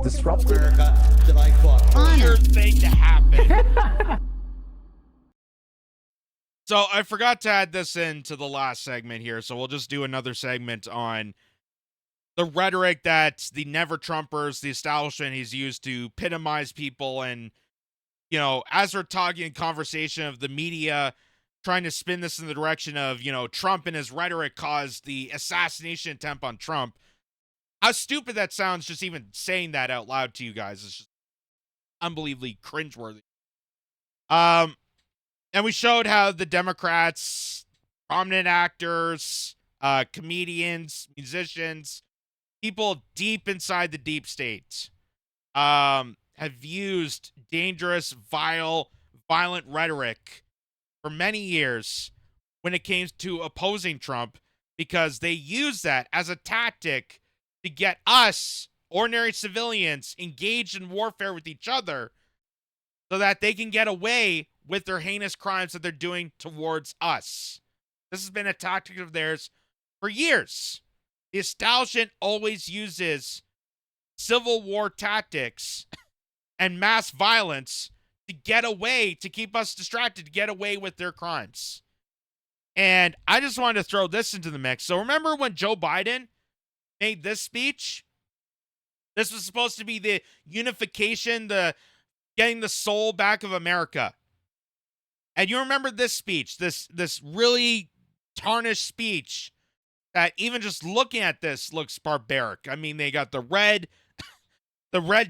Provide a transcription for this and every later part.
disrupted. America that I fought for. Weird thing to happen. So I forgot to add this into the last segment here, so we'll just do another segment on the rhetoric that the Never Trumpers, the establishment, has used to epitomize people. And, you know, as we're talking in conversation of the media trying to spin this in the direction of, you know, Trump and his rhetoric caused the assassination attempt on Trump. How stupid that sounds, just even saying that out loud to you guys. It's just unbelievably cringeworthy. And we showed how the Democrats, prominent actors, comedians, musicians, people deep inside the deep state, have used dangerous, violent rhetoric for many years when it came to opposing Trump, because they use that as a tactic to get us, ordinary civilians, engaged in warfare with each other so that they can get away with their heinous crimes that they're doing towards us. This has been a tactic of theirs for years. The establishment always uses civil war tactics and mass violence to get away, to keep us distracted, to get away with their crimes. And I just wanted to throw this into the mix. So remember when Joe Biden made this speech? This was supposed to be the unification, the getting the soul back of America. And you remember this speech, this really tarnished speech that even just looking at this looks barbaric. I mean, they got the red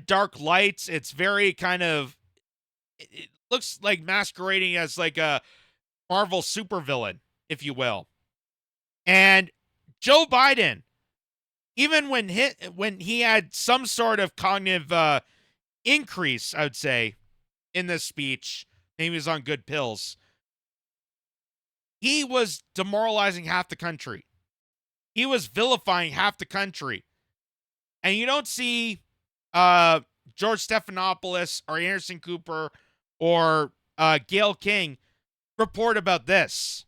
dark lights. It's very kind of, it looks like masquerading as like a Marvel supervillain, if you will. And Joe Biden, even when he had some sort of cognitive increase, I would say, in this speech, he was on good pills, he was demoralizing half the country. He was vilifying half the country. And you don't see George Stephanopoulos or Anderson Cooper or Gayle King report about this.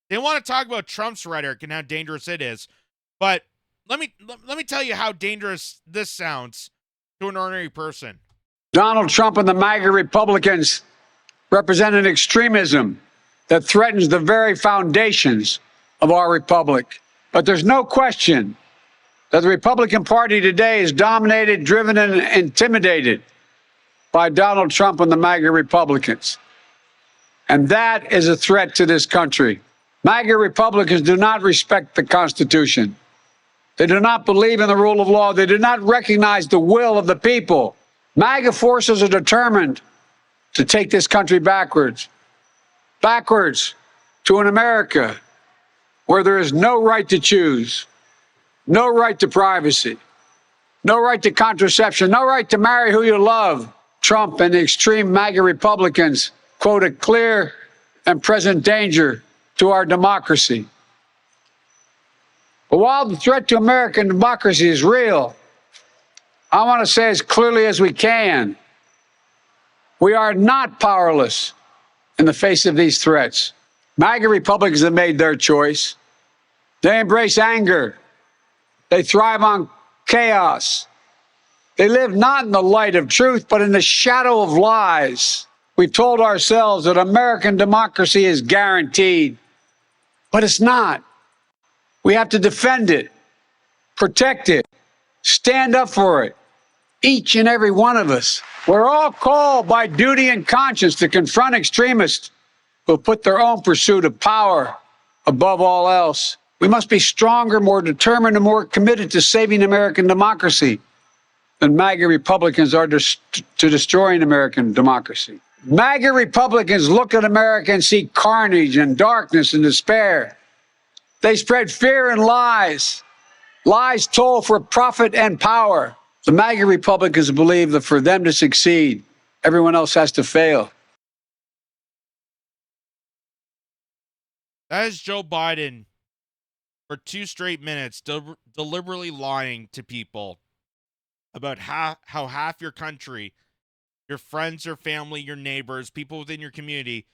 They want to talk about Trump's rhetoric and how dangerous it is. But let me tell you how dangerous this sounds to an ordinary person. Donald Trump and the MAGA Republicans represent an extremism that threatens the very foundations of our republic. But there's no question that the Republican Party today is dominated, driven, and intimidated by Donald Trump and the MAGA Republicans. And that is a threat to this country. MAGA Republicans do not respect the Constitution. They do not believe in the rule of law. They do not recognize the will of the people. MAGA forces are determined to take this country backwards to an America where there is no right to choose, no right to privacy, no right to contraception, no right to marry who you love. Trump and the extreme MAGA Republicans quote a clear and present danger to our democracy. But while the threat to American democracy is real, I want to say as clearly as we can, we are not powerless in the face of these threats. MAGA Republicans have made their choice. They embrace anger. They thrive on chaos. They live not in the light of truth, but in the shadow of lies. We've told ourselves that American democracy is guaranteed, but it's not. We have to defend it, protect it, stand up for it, each and every one of us. We're all called by duty and conscience to confront extremists who put their own pursuit of power above all else. We must be stronger, more determined, and more committed to saving American democracy than MAGA Republicans are to destroying American democracy. MAGA Republicans look at America and see carnage and darkness and despair. They spread fear and lies told for profit and power. The MAGA Republicans believe that for them to succeed, everyone else has to fail. That is Joe Biden for 2 straight minutes deliberately lying to people about how half your country, your friends, your family, your neighbors, people within your community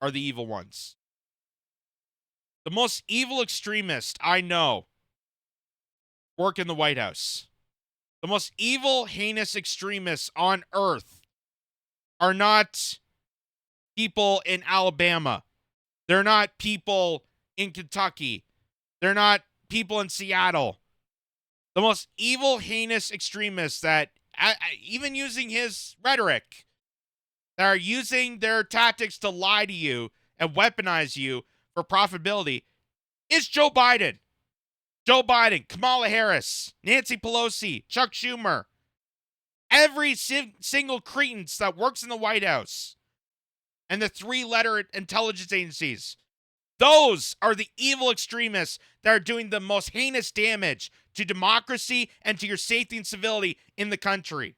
are the evil ones. The most evil extremists I know work in the White House. The most evil, heinous extremists on earth are not people in Alabama. They're not people in Kentucky. They're not people in Seattle. The most evil, heinous extremists that, even using his rhetoric, that are using their tactics to lie to you and weaponize you for profitability, is Joe Biden. Joe Biden, Kamala Harris, Nancy Pelosi, Chuck Schumer, every single cretins that works in the White House, and the three-letter intelligence agencies. Those are the evil extremists that are doing the most heinous damage to democracy and to your safety and civility in the country.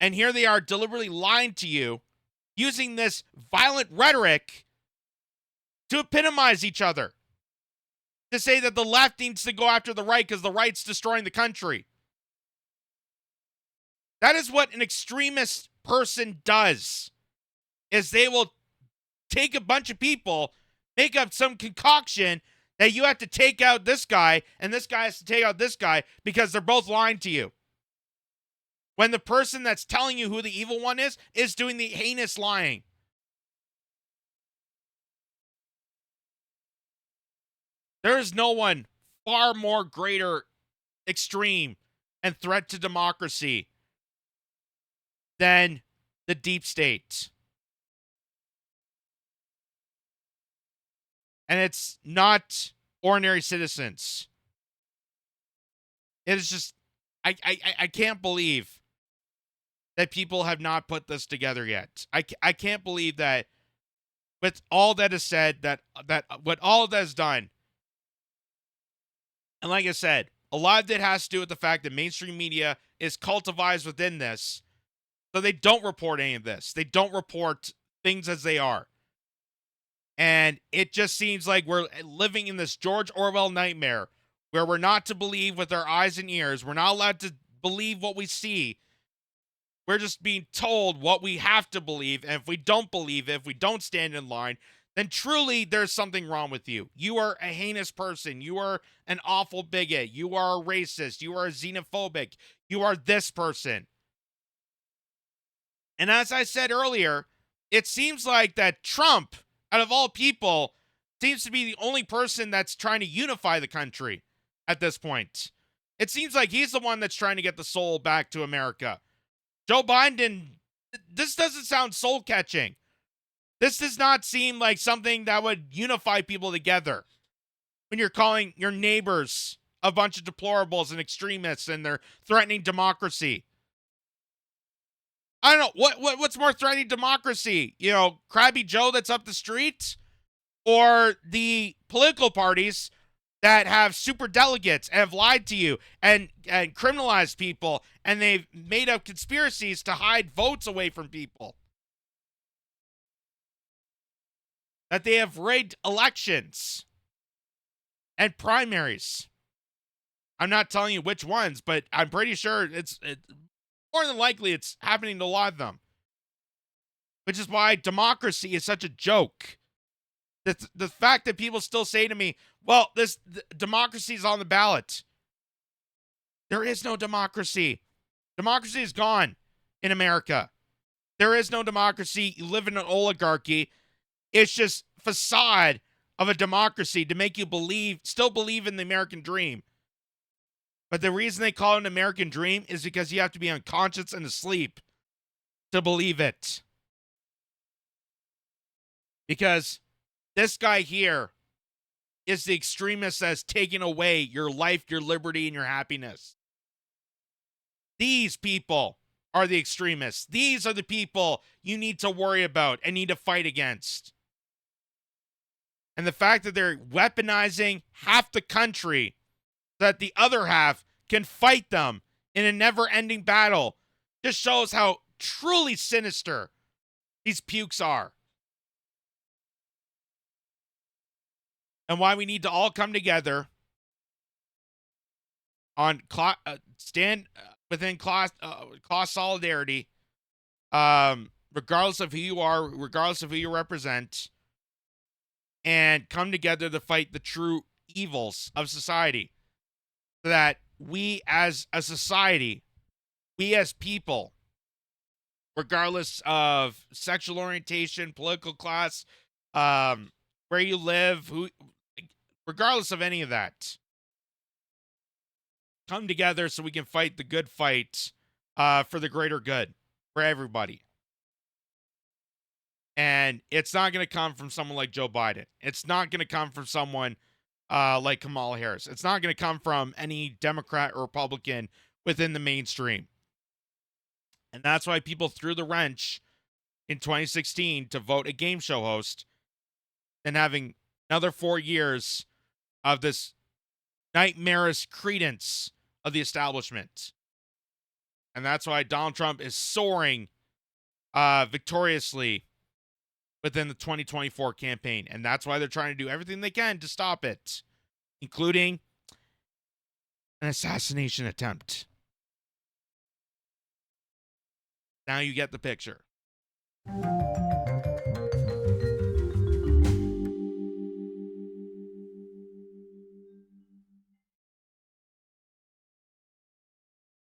And here they are deliberately lying to you, using this violent rhetoric to epitomize each other. To say that the left needs to go after the right because the right's destroying the country. That is what an extremist person does, is they will take a bunch of people, make up some concoction that you have to take out this guy and this guy has to take out this guy because they're both lying to you. When the person that's telling you who the evil one is doing the heinous lying. There is no one far more greater extreme and threat to democracy than the deep state. And it's not ordinary citizens. It is just, I can't believe that people have not put this together yet. I can't believe that with all that is said, that what all that is done. And like I said, a lot of it has to do with the fact that mainstream media is cultivized within this. So they don't report any of this. They don't report things as they are. And it just seems like we're living in this George Orwell nightmare where we're not to believe with our eyes and ears. We're not allowed to believe what we see. We're just being told what we have to believe. And if we don't believe it, if we don't stand in line, then truly there's something wrong with you. You are a heinous person. You are an awful bigot. You are a racist. You are a xenophobic. You are this person. And as I said earlier, it seems like that Trump, out of all people, seems to be the only person that's trying to unify the country at this point. It seems like he's the one that's trying to get the soul back to America. Joe Biden, this doesn't sound soul-catching. This does not seem like something that would unify people together. When you're calling your neighbors a bunch of deplorables and extremists and they're threatening democracy. I don't know, what's more threatening democracy? You know, Krabby Joe that's up the street? Or the political parties that have super delegates and have lied to you and criminalized people, and they've made up conspiracies to hide votes away from people? That they have rigged elections and primaries. I'm not telling you which ones, but I'm pretty sure it's more than likely it's happening to a lot of them. Which is why democracy is such a joke. The fact that people still say to me, well, democracy is on the ballot. There is no democracy. Democracy is gone in America. There is no democracy. You live in an oligarchy. It's just facade of a democracy to make you still believe in the American dream. But the reason they call it an American dream is because you have to be unconscious and asleep to believe it. Because this guy here is the extremist that's taking away your life, your liberty, and your happiness. These people are the extremists. These are the people you need to worry about and need to fight against. And the fact that they're weaponizing half the country so that the other half can fight them in a never-ending battle just shows how truly sinister these pukes are. And why we need to all come together on stand within class solidarity, regardless of who you are, regardless of who you represent, and come together to fight the true evils of society. that we as a society, we as people, regardless of sexual orientation, political class, where you live, regardless of any of that, come together so we can fight the good fight for the greater good for everybody. And it's not going to come from someone like Joe Biden. It's not going to come from someone like Kamala Harris. It's not going to come from any Democrat or Republican within the mainstream. And that's why people threw the wrench in 2016 to vote a game show host and having another 4 years of this nightmarish credence of the establishment. And that's why Donald Trump is soaring victoriously within the 2024 campaign. And that's why they're trying to do everything they can to stop it, including an assassination attempt. Now you get the picture.